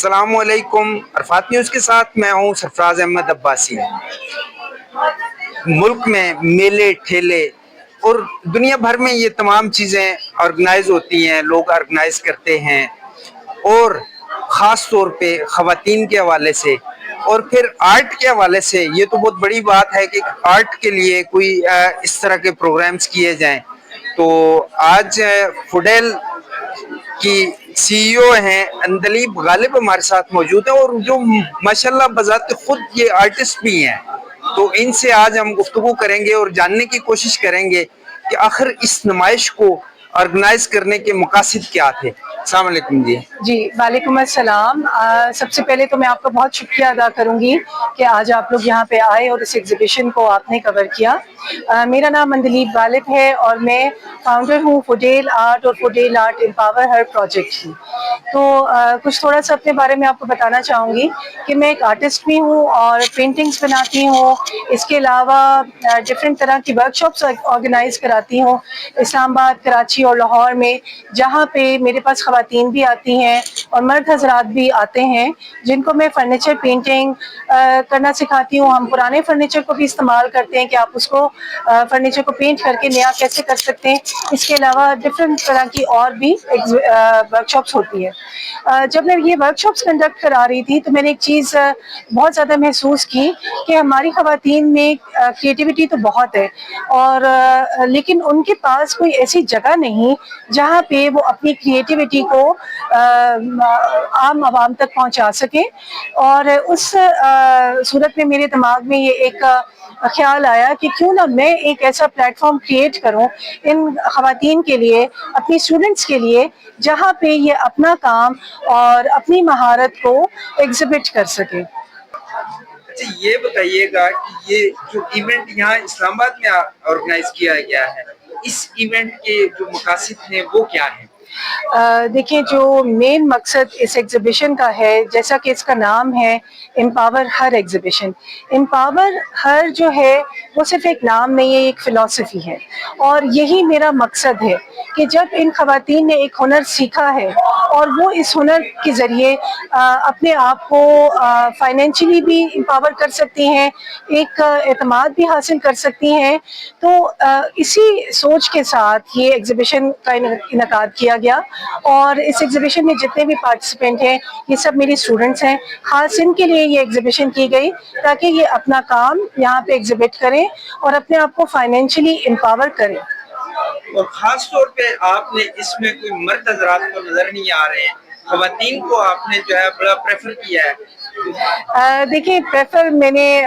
السلام علیکم، عرفات نیوز کے ساتھ میں ہوں سرفراز احمد عباسی۔ ملک میں میلے ٹھیلے اور دنیا بھر میں یہ تمام چیزیں آرگنائز ہوتی ہیں، لوگ آرگنائز کرتے ہیں، اور خاص طور پہ خواتین کے حوالے سے اور پھر آرٹ کے حوالے سے یہ تو بہت بڑی بات ہے کہ آرٹ کے لیے کوئی اس طرح کے پروگرامز کیے جائیں۔ تو آج فوڈیل کی سی ای او ہیں اندلیب غالب ہمارے ساتھ موجود ہیں، اور جو ماشاءاللہ بذات خود یہ آرٹسٹ بھی ہیں، تو ان سے آج ہم گفتگو کریں گے اور جاننے کی کوشش کریں گے کہ آخر اس نمائش کو آرگنائز کرنے کے مقاصد کیا تھے۔ السلام علیکم جی۔ جی وعلیکم السلام۔ سب سے پہلے تو میں آپ کا بہت شکریہ ادا کروں گی کہ آج آپ لوگ یہاں پہ آئے اور اس ایگزیبیشن کو آپ نے کور کیا۔ میرا نام اندلیب غالب ہے اور میں فاؤنڈر ہوں فوڈیل آرٹ اور فوڈیل آرٹ امپاور ہر پروجیکٹ کی۔ تو کچھ تھوڑا سا اپنے بارے میں آپ کو بتانا چاہوں گی کہ میں ایک آرٹسٹ بھی ہوں اور پینٹنگز بناتی ہوں، اس کے علاوہ ڈفرینٹ طرح کی ورکشاپس آرگنائز کراتی ہوں اسلام آباد، کراچی اور لاہور میں، جہاں پہ میرے پاس خواتین بھی آتی ہیں اور مرد حضرات بھی آتے ہیں جن کو میں فرنیچر پینٹنگ کرنا سکھاتی ہوں۔ ہم پرانے فرنیچر کو بھی استعمال کرتے ہیں کہ آپ اس کو فرنیچر کو پینٹ کر کے نیا کیسے کر سکتے ہیں۔ اس کے علاوہ ڈفرینٹ طرح کی اور بھی ورکشاپس ہوتی ہے۔ جب میں یہ ورکشاپس کنڈکٹ کرا رہی تھی تو میں نے ایک چیز بہت زیادہ محسوس کی کہ ہماری خواتین میں کریٹیوٹی تو بہت ہے، اور لیکن ان کے پاس کوئی ایسی جگہ نہیں جہاں پہ وہ اپنی کریٹیوٹی کو عام عوام تک پہنچا سکیں۔ اور اس صورت میں میرے دماغ میں یہ ایک خیال آیا کہ کیوں نہ میں ایک ایسا پلیٹ فارم کریٹ کروں ان خواتین کے لیے، اپنی اسٹوڈنٹس کے لیے، جہاں پہ یہ اپنا کام اور اپنی مہارت کو ایگزیبٹ کر سکے۔ اچھا یہ بتائیے گا کہ یہ جو ایونٹ یہاں اسلام آباد میں آرگنائز کیا گیا ہے، اس ایونٹ کے جو مقاصد ہیں وہ کیا ہیں؟ دیکھیں، جو مین مقصد اس ایگزیبیشن کا ہے، جیسا کہ اس کا نام ہے امپاور ہر ایگزیبیشن، امپاور ہر جو ہے وہ صرف ایک نام نہیں ہے، ایک فلسفی ہے، اور یہی میرا مقصد ہے کہ جب ان خواتین نے ایک ہنر سیکھا ہے اور وہ اس ہنر کے ذریعے اپنے آپ کو فائنینشلی بھی امپاور کر سکتی ہیں، ایک اعتماد بھی حاصل کر سکتی ہیں، تو اسی سوچ کے ساتھ یہ ایگزیبیشن کا انعقاد کیا گیا۔ اور اس ایگزیبیشن میں جتنے بھی پارٹیسپینٹ ہیں یہ سب میری اسٹوڈنٹس ہیں، خاص ان کے لیے یہ ایگزیبیشن کی گئی تاکہ یہ اپنا کام یہاں پہ ایگزیبٹ کریں اور اپنے آپ کو فائنینشلی امپاور کریں۔ اور خاص طور پہ آپ نے اس میں کوئی مرد حضرات کو نظر نہیں آ رہے ہیں، خواتین کو آپ نے جو ہے بڑا پریفر کیا ہے۔ دیکھیں، پریفر میں نے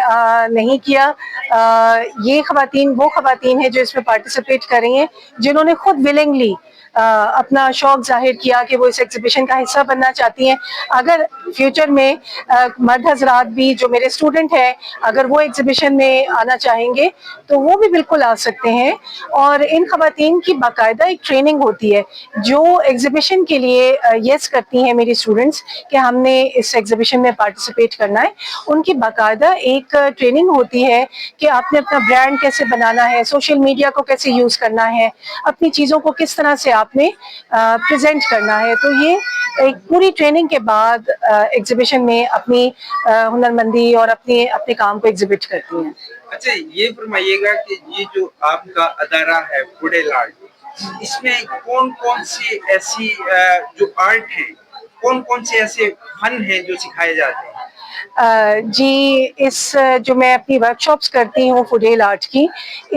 نہیں کیا، یہ خواتین وہ خواتین ہیں جو اس میں پارٹیسپیٹ کر رہی ہیں، جنہوں نے خود ولنگلی اپنا شوق ظاہر کیا کہ وہ اس ایگزیبیشن کا حصہ بننا چاہتی ہیں۔ اگر فیوچر میں مرد حضرات بھی جو میرے اسٹوڈنٹ ہیں اگر وہ ایگزیبیشن میں آنا چاہیں گے تو وہ بھی بالکل آ سکتے ہیں، اور ان خواتین کی باقاعدہ ایک ٹریننگ ہوتی ہے جو ایگزیبیشن کے لیے یس کرتی ہیں میری اسٹوڈنٹس کہ ہم نے اس ایگزیبیشن میں پارٹیسپیٹ کرنا ہے۔ ان کی باقاعدہ ایک ٹریننگ ہوتی ہے کہ آپ نے اپنا برانڈ کیسے بنانا ہے، سوشل میڈیا کو کیسے یوز کرنا ہے، اپنی چیزوں کو کس طرح سے آپ نے پریزنٹ کرنا ہے۔ تو یہ ایک پوری ٹریننگ کے بعد ایگزیبیشن میں اپنی ہنرمندی اور اپنے کام کو ایگزیبٹ کرتی ہیں۔ اچھا یہ فرمائیے گا کہ یہ جو آپ کا ادارہ ہے فوڈیل آرٹ، اس میں کون کون سی ایسی جو آرٹ ہیں، کون کون سے ایسے فن ہیں جو سکھائے جاتے ہیں؟ جی، جو میں اپنی ورکشاپس کرتی ہوں فوڈیل آرٹ کی،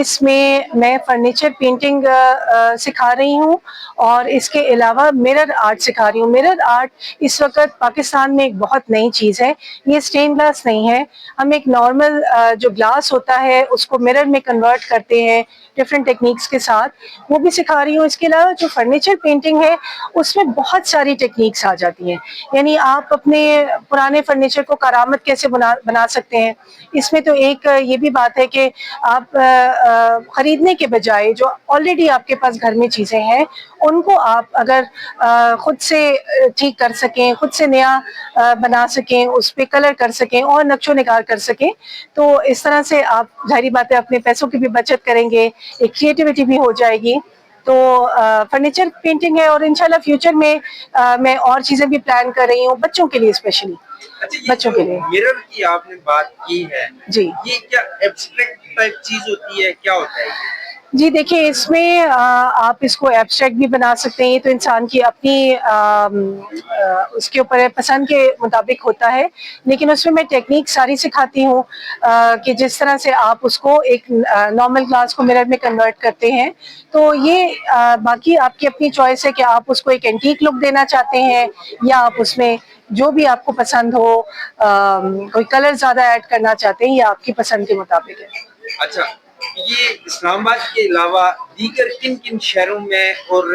اس میں فرنیچر پینٹنگ سکھا رہی ہوں اور اس کے علاوہ مرر آرٹ سکھا رہی ہوں۔ مرر آرٹ اس وقت پاکستان میں ایک بہت نئی چیز ہے، یہ اسٹین گلاس نہیں ہے، ہم ایک نارمل جو گلاس ہوتا ہے اس کو مرر میں کنورٹ کرتے ہیں ڈفرینٹ ٹیکنیکس کے ساتھ، وہ بھی سکھا رہی ہوں۔ اس کے علاوہ جو فرنیچر پینٹنگ ہے اس میں بہت ساری ٹیکنیکس آ جاتی ہیں، یعنی آپ اپنے پرانے فرنیچر کو کارآمد کیسے بنا سکتے ہیں۔ اس میں تو ایک یہ بھی بات ہے کہ آپ خریدنے کے بجائے جو آلریڈی آپ کے پاس گھر میں چیزیں ہیں ان کو آپ اگر خود سے ٹھیک کر سکیں، خود سے نیا بنا سکیں، اس پہ کلر کر سکیں اور نقش و نگار کر سکیں، تو اس طرح سے آپ ظاہری بات ہے اپنے پیسوں کی بھی بچت کریں گے، ایک کریٹیوٹی بھی ہو جائے گی۔ تو فرنیچر پینٹنگ ہے, اور انشاءاللہ فیوچر میں میں اور چیزیں بھی پلان کر رہی ہوں بچوں کے لیے, اسپیشلی بچوں کے لیے. مرر کی آپ نے بات کی ہے, جی یہ کیا ایبسٹریکٹ ٹائپ چیز ہوتی ہے, کیا ہوتا ہے یہ؟ جی دیکھیے, اس میں آپ اس کو ایبسٹریکٹ بھی بنا سکتے ہیں, یہ تو انسان کی اپنی اس کے اوپر پسند کے مطابق ہوتا ہے, لیکن اس میں میں ٹیکنیک ساری سکھاتی ہوں کہ جس طرح سے آپ اس کو ایک نارمل گلاس کو مرر میں کنورٹ کرتے ہیں. تو یہ باقی آپ کی اپنی چوائس ہے کہ آپ اس کو ایک اینٹیک لک دینا چاہتے ہیں, یا آپ اس میں جو بھی آپ کو پسند ہو کوئی کلر زیادہ ایڈ کرنا چاہتے ہیں, یہ آپ کی پسند کے مطابق ہے. اچھا, یہ اسلام آباد کے علاوہ دیگر کن کن شہروں میں اور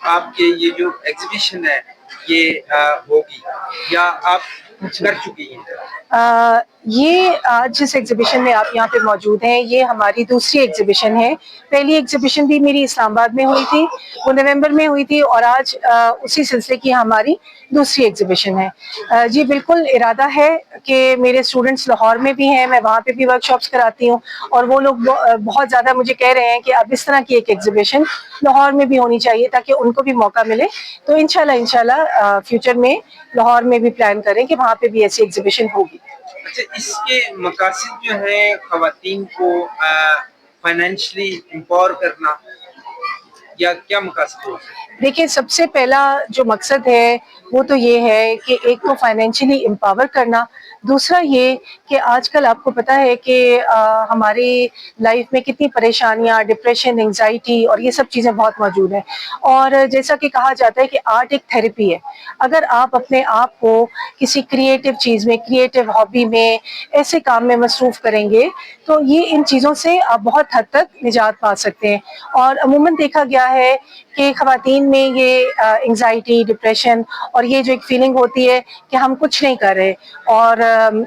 آپ کے یہ جو ایگزیبیشن ہے یہ ہوگی یا آپ کر چکی ہیں؟ یہ آج جس ایگزیبیشن میں آپ یہاں پہ موجود ہیں, یہ ہماری دوسری ایگزیبیشن ہے. پہلی ایگزیبیشن بھی میری اسلام آباد میں ہوئی تھی, وہ نومبر میں ہوئی تھی, اور آج اسی سلسلے کی ہماری دوسری ایگزیبیشن ہے. جی بالکل, ارادہ ہے کہ میرے اسٹوڈنٹس لاہور میں بھی ہیں, میں وہاں پہ بھی ورک شاپس کراتی ہوں, اور وہ لوگ بہت زیادہ مجھے کہہ رہے ہیں کہ اب اس طرح کی ایک ایگزیبیشن لاہور میں بھی ہونی چاہیے تاکہ ان کو بھی موقع ملے. تو انشاءاللہ فیوچر میں لاہور میں بھی پلان کریں کہ وہاں پہ بھی ایسی ایگزیبیشن ہوگی. اچھا, اس کے مقاصد جو ہیں خواتین کو فائنینشلی امپاور کرنا, یا کیا مقاصد ہو؟ دیکھیے, سب سے پہلا جو مقصد ہے وہ تو یہ ہے کہ ایک تو فائنینشلی امپاور کرنا, دوسرا یہ کہ آج کل آپ کو پتہ ہے کہ ہماری لائف میں کتنی پریشانیاں, ڈپریشن, انگزائٹی اور یہ سب چیزیں بہت موجود ہیں, اور جیسا کہ کہا جاتا ہے کہ آرٹ ایک تھیراپی ہے. اگر آپ اپنے آپ کو کسی کریٹو چیز میں, کریٹو ہابی میں, ایسے کام میں مصروف کریں گے تو یہ ان چیزوں سے آپ بہت حد تک نجات پا سکتے ہیں. اور عموماً دیکھا گیا ہے کہ خواتین میں یہ انگزائٹی, ڈپریشن اور یہ جو ایک فیلنگ ہوتی ہے کہ ہم کچھ نہیں کر رہے, اور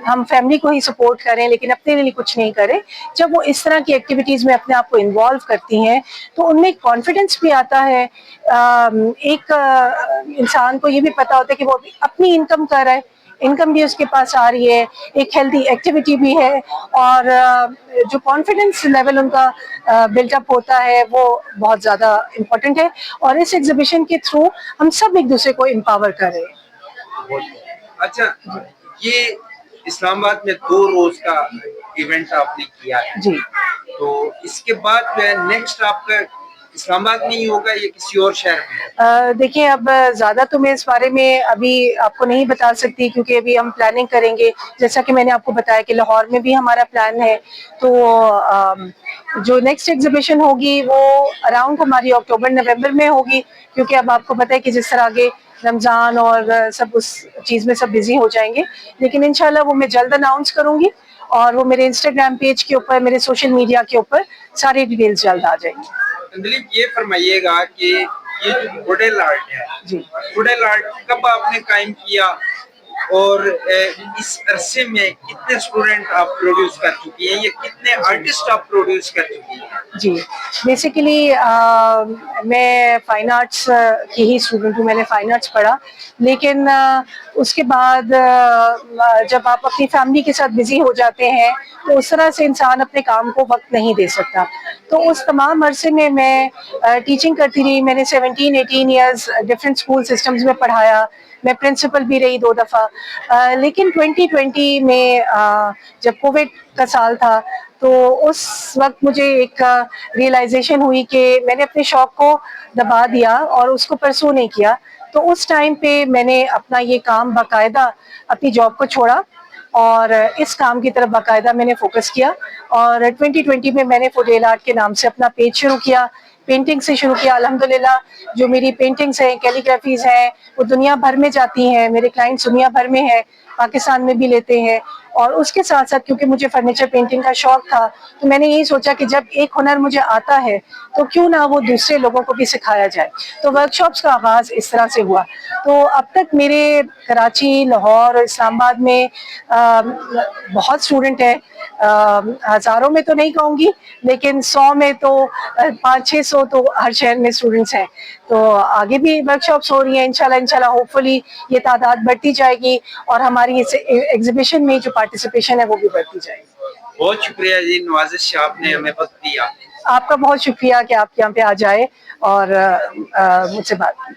ہم فیملی کو ہی سپورٹ کریں لیکن اپنے لیے کچھ نہیں کریں, جب وہ اس طرح کی ایکٹیویٹیز میں اپنے آپ کو انوالو کرتی ہیں تو ان میں کانفیڈنس بھی آتا ہے. ایک انسان کو یہ بھی پتا ہوتا ہے کہ وہ اپنی انکم کر رہا ہے, انکم بھی اس کے پاس آ رہی ہے, ایک ہیلدی ایکٹیویٹی بھی ہے, اور جو کانفیڈنس لیول ان کا بلٹ اپ ہوتا ہے وہ بہت زیادہ امپورٹنٹ ہے. اور اس ایگزیبیشن کے تھرو ہم سب ایک دوسرے کو امپاور کر رہے ہیں. اچھا, یہ اسلام آباد میں 2 روز کا ایونٹ آپ نے کیا ہے, جی تو اس کے بعد جو ہے نیکسٹ آپ کا اسلام آباد میں ہی ہوگا یا کسی اور شہر میں؟ دیکھیں, اب زیادہ تو میں اس بارے میں ابھی آپ کو نہیں بتا سکتی, کیونکہ ابھی ہم پلاننگ کریں گے. جیسا کہ میں نے آپ کو بتایا کہ لاہور میں بھی ہمارا پلان ہے, تو جو نیکسٹ ایگزیبیشن ہوگی وہ اراؤنڈ ہماری اکتوبر نومبر میں ہوگی, کیونکہ اب آپ کو پتہ ہے کہ جس طرح آگے رمضان اور سب اس چیز میں سب بزی ہو جائیں گے. لیکن انشاءاللہ وہ میں جلد اناؤنس کروں گی, اور وہ میرے انسٹاگرام پیج کے اوپر, میرے سوشل میڈیا کے اوپر ساری ڈیٹیلز جلد آ جائیں گی. تندلیب, یہ فرمائیے گا کہ یہ جو ووڈل آرٹ ہے, جی ووڈل آرٹ کب آپ نے قائم کیا, اور اس عرصے میں کتنے اسٹوڈنٹ آپ پروڈیوس کر چکی ہیں, یا کتنے آرٹسٹ آپ پروڈیوس کر چکی ہیں؟ جی بیسیکلی میں فائن آرٹس کی ہی اسٹوڈنٹ ہوں, میں نے فائن آرٹس پڑھا, لیکن اس کے بعد جب آپ اپنی فیملی کے ساتھ بزی ہو جاتے ہیں تو اس طرح سے انسان اپنے کام کو وقت نہیں دے سکتا. تو اس تمام عرصے میں ٹیچنگ کرتی رہی. میں نے 17-18 ایئرز ڈفرینٹ اسکول سسٹمز میں پڑھایا, میں پرنسپل بھی رہی 2 دفعہ. لیکن 2020 میں جب کووڈ کا سال تھا تو اس وقت مجھے ایک ریئلائزیشن ہوئی کہ میں نے اپنے شوق کو دبا دیا اور اس کو پرسو نہیں کیا. تو اس ٹائم پہ میں نے اپنا یہ کام باقاعدہ اپنی جاب کو چھوڑا, اور اس کام کی طرف باقاعدہ میں نے فوکس کیا. اور 2020 میں نے فوڈیل آرٹ کے نام سے اپنا پیج شروع کیا, پینٹنگ سے شروع کیا. الحمدللہ جو میری پینٹنگز ہیں, کیلیگرافیز ہیں, وہ دنیا بھر میں جاتی ہیں, میرے کلائنٹس دنیا بھر میں ہیں, پاکستان میں بھی لیتے ہیں. اور اس کے ساتھ ساتھ کیونکہ مجھے فرنیچر پینٹنگ کا شوق تھا تو میں نے یہی سوچا کہ جب ایک ہنر مجھے آتا ہے تو کیوں نہ وہ دوسرے لوگوں کو بھی سکھایا جائے. تو ورک شاپس کا آغاز اس طرح سے ہوا. تو اب تک میرے کراچی, لاہور اور اسلام آباد میں بہت اسٹوڈنٹ ہیں, ہزاروں میں تو نہیں کہوں گی لیکن 100 میں تو 500-600 تو ہر شہر میں اسٹوڈنٹس ہیں. تو آگے بھی ورک شاپس ہو رہی ہیں, انشاءاللہ ہوپ فلی یہ تعداد بڑھتی جائے گی, اور ہماری اس ایگزیبیشن میں جو پارٹیسپیشن ہے وہ بھی بڑھتی جائے گی. بہت شکریہ جی, نوازش آپ نے ہمیں وقت دیا. آپ کا بہت شکریہ کہ آپ یہاں پہ آ جائے اور مجھ سے بات کی.